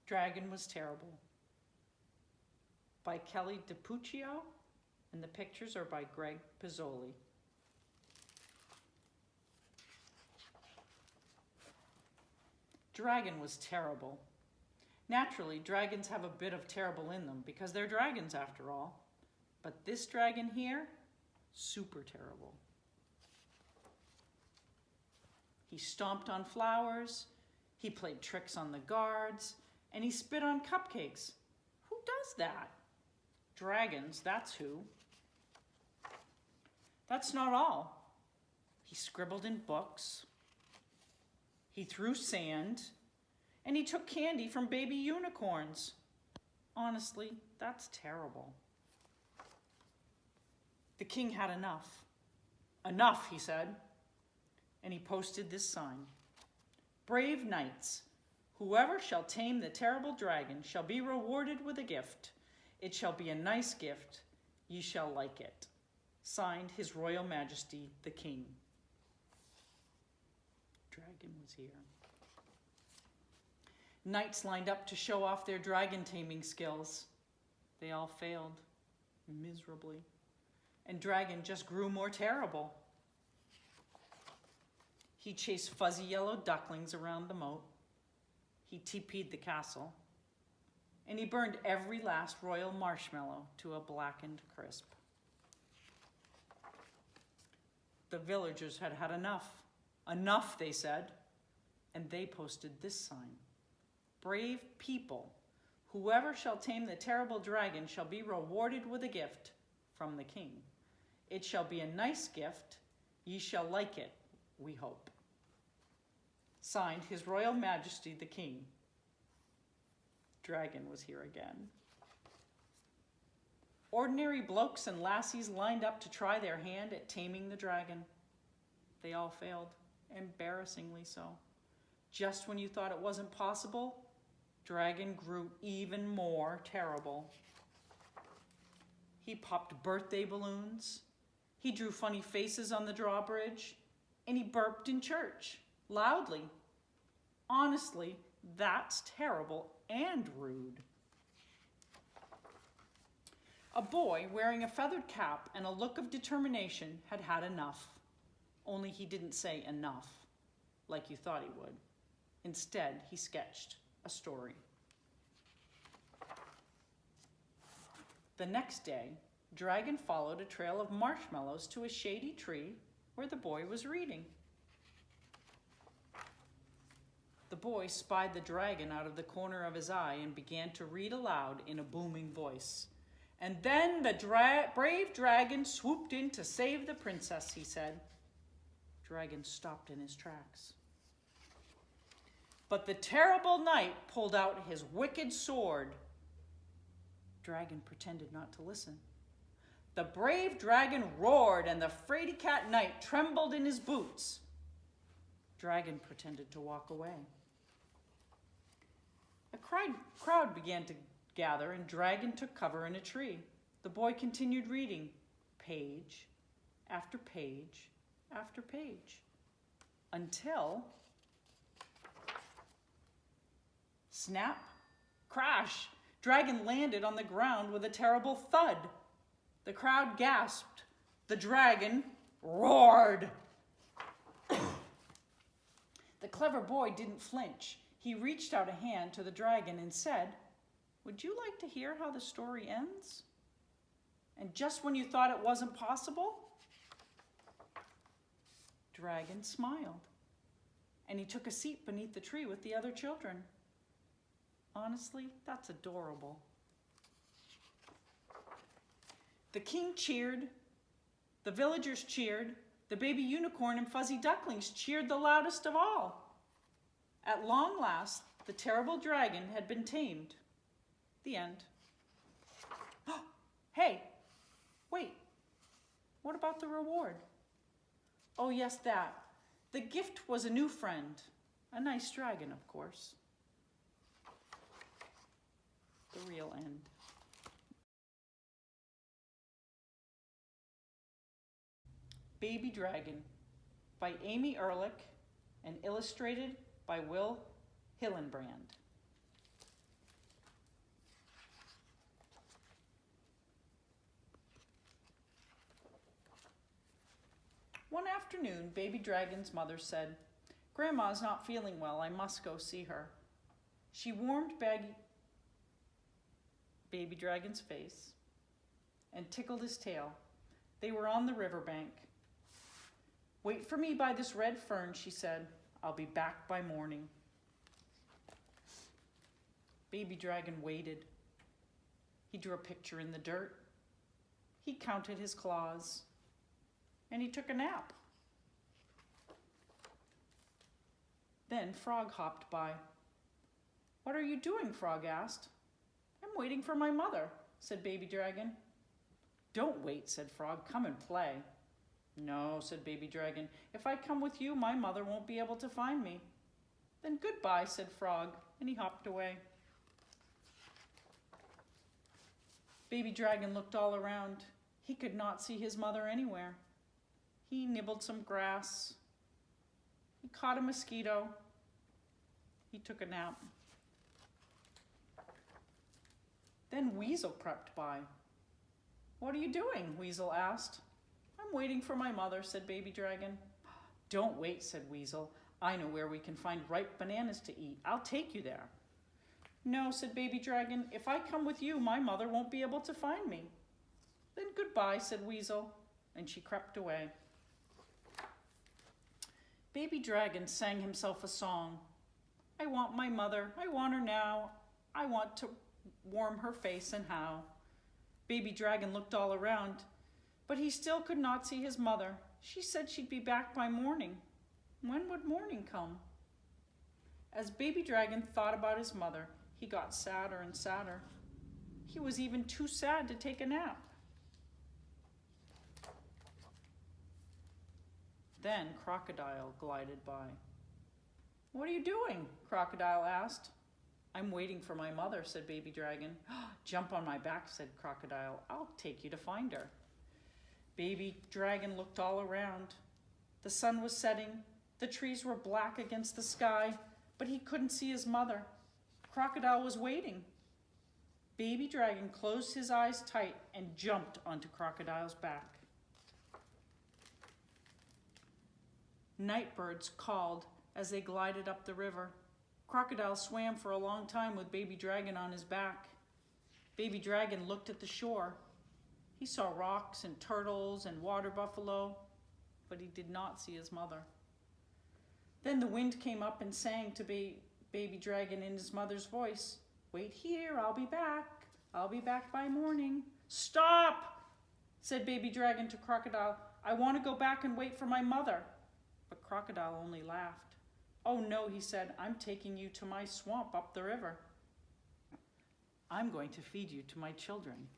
Dragon Was Terrible by Kelly DiPuccio, and the pictures are by Greg Pizzoli. Dragon was terrible. Naturally, dragons have a bit of terrible in them because they're dragons after all. But this dragon here, super terrible. He stomped on flowers, he played tricks on the guards, and he spit on cupcakes. Who does that? Dragons, that's who. That's not all. He scribbled in books, he threw sand, and he took candy from baby unicorns. Honestly, that's terrible. The king had enough. Enough, he said, and he posted this sign. Brave knights, whoever shall tame the terrible dragon shall be rewarded with a gift. It shall be a nice gift. Ye shall like it. Signed, His Royal Majesty, the King. Dragon was here. Knights lined up to show off their dragon taming skills. They all failed miserably, and Dragon just grew more terrible. He chased fuzzy yellow ducklings around the moat. He TP'd the castle, and he burned every last royal marshmallow to a blackened crisp. The villagers had had enough. Enough, they said, and they posted this sign. Brave people, whoever shall tame the terrible dragon shall be rewarded with a gift from the king. It shall be a nice gift. Ye shall like it, we hope. Signed, His Royal Majesty, the King. Dragon was here again. Ordinary blokes and lassies lined up to try their hand at taming the dragon. They all failed, embarrassingly so. Just when you thought it wasn't possible, Dragon grew even more terrible. He popped birthday balloons, he drew funny faces on the drawbridge, and he burped in church, loudly. Honestly, that's terrible and rude. A boy wearing a feathered cap and a look of determination had had enough. Only he didn't say enough, like you thought he would. Instead, he sketched a story. The next day, Dragon followed a trail of marshmallows to a shady tree where the boy was reading. The boy spied the dragon out of the corner of his eye and began to read aloud in a booming voice. And then the brave dragon swooped in to save the princess, he said. Dragon stopped in his tracks. But the terrible knight pulled out his wicked sword. Dragon pretended not to listen. The brave dragon roared, and the fraidy cat knight trembled in his boots. Dragon pretended to walk away. A crowd began to gather, and Dragon took cover in a tree. The boy continued reading, page after page after page, until snap, crash, Dragon landed on the ground with a terrible thud. The crowd gasped. The dragon roared. The clever boy didn't flinch. He reached out a hand to the dragon and said, "Would you like to hear how the story ends? And just when you thought it wasn't possible?" Dragon smiled, and he took a seat beneath the tree with the other children. Honestly, that's adorable. The king cheered, the villagers cheered, the baby unicorn and fuzzy ducklings cheered the loudest of all. At long last, the terrible dragon had been tamed. The end. Hey, wait, what about the reward? Oh yes, that. The gift was a new friend, a nice dragon, of course. The real end. Baby Dragon by Amy Ehrlich and illustrated by Will Hillenbrand. One afternoon, Baby Dragon's mother said, "Grandma's not feeling well. I must go see her." She warmed Baby Dragon's face and tickled his tail. They were on the riverbank. "Wait for me by this red fern," she said. "I'll be back by morning." Baby Dragon waited. He drew a picture in the dirt. He counted his claws. And he took a nap. Then Frog hopped by. "What are you doing?" Frog asked. "I'm waiting for my mother," said Baby Dragon. "Don't wait," said Frog. "Come and play." "No," said Baby Dragon. "If I come with you, my mother won't be able to find me." "Then goodbye," said Frog, and he hopped away. Baby Dragon looked all around. He could not see his mother anywhere. He nibbled some grass. He caught a mosquito. He took a nap. Then Weasel crept by. "What are you doing?" Weasel asked. "I'm waiting for my mother," said Baby Dragon. "Don't wait," said Weasel. "I know where we can find ripe bananas to eat. I'll take you there." "No," said Baby Dragon. "If I come with you, my mother won't be able to find me." "Then goodbye," said Weasel, and she crept away. Baby Dragon sang himself a song. "I want my mother, I want her now. I want to warm her face, and how." Baby Dragon looked all around, but he still could not see his mother. She said she'd be back by morning. When would morning come? As Baby Dragon thought about his mother, he got sadder and sadder. He was even too sad to take a nap. Then Crocodile glided by. "What are you doing?" Crocodile asked. "I'm waiting for my mother," said Baby Dragon. "Jump on my back," said Crocodile. "I'll take you to find her." Baby Dragon looked all around. The sun was setting. The trees were black against the sky, but he couldn't see his mother. Crocodile was waiting. Baby Dragon closed his eyes tight and jumped onto Crocodile's back. Nightbirds called as they glided up the river. Crocodile swam for a long time with Baby Dragon on his back. Baby Dragon looked at the shore. He saw rocks and turtles and water buffalo, but he did not see his mother. Then the wind came up and sang to Baby Dragon in his mother's voice. "Wait here, I'll be back. I'll be back by morning." "Stop!" said Baby Dragon to Crocodile. "I want to go back and wait for my mother." But Crocodile only laughed. "Oh no," he said, "I'm taking you to my swamp up the river. I'm going to feed you to my children."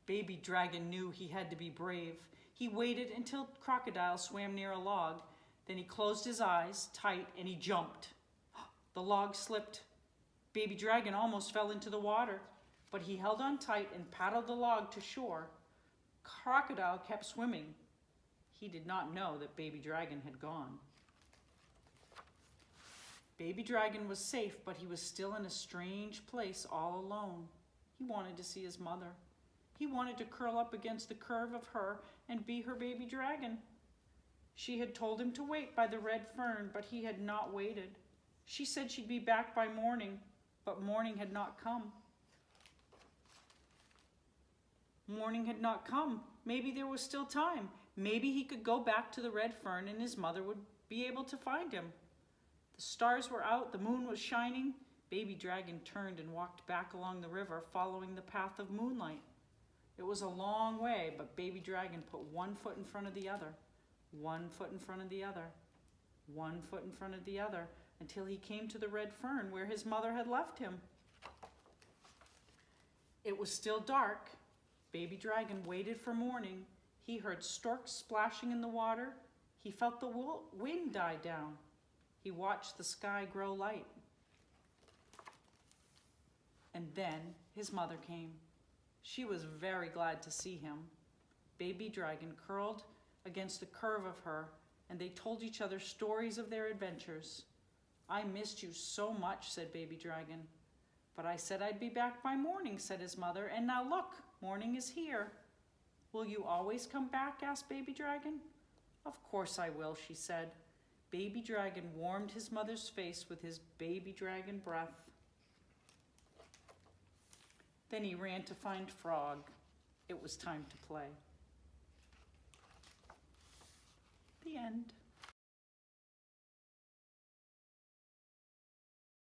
Baby Dragon knew he had to be brave. He waited until Crocodile swam near a log. Then he closed his eyes tight and he jumped. The log slipped. Baby Dragon almost fell into the water, but he held on tight and paddled the log to shore. Crocodile kept swimming. He did not know that Baby Dragon had gone. Baby Dragon was safe, but he was still in a strange place all alone. He wanted to see his mother. He wanted to curl up against the curve of her and be her baby dragon. She had told him to wait by the red fern, but he had not waited. She said she'd be back by morning, but morning had not come. Morning had not come. Maybe there was still time. Maybe he could go back to the red fern and his mother would be able to find him. The stars were out, the moon was shining. Baby Dragon turned and walked back along the river, following the path of moonlight. It was a long way, but Baby Dragon put one foot in front of the other, one foot in front of the other, one foot in front of the other, until he came to the red fern where his mother had left him. It was still dark. Baby Dragon waited for morning. He heard storks splashing in the water. He felt the wind die down. He watched the sky grow light. And then his mother came. She was very glad to see him. Baby Dragon curled against the curve of her, and they told each other stories of their adventures. "I missed you so much," said Baby Dragon. "But I said I'd be back by morning," said his mother, "and now look, morning is here." Will you always come back? Asked Baby Dragon. Of course I will, she said. Baby Dragon warmed his mother's face with his baby dragon breath. Then he ran to find Frog. It was time to play. The end.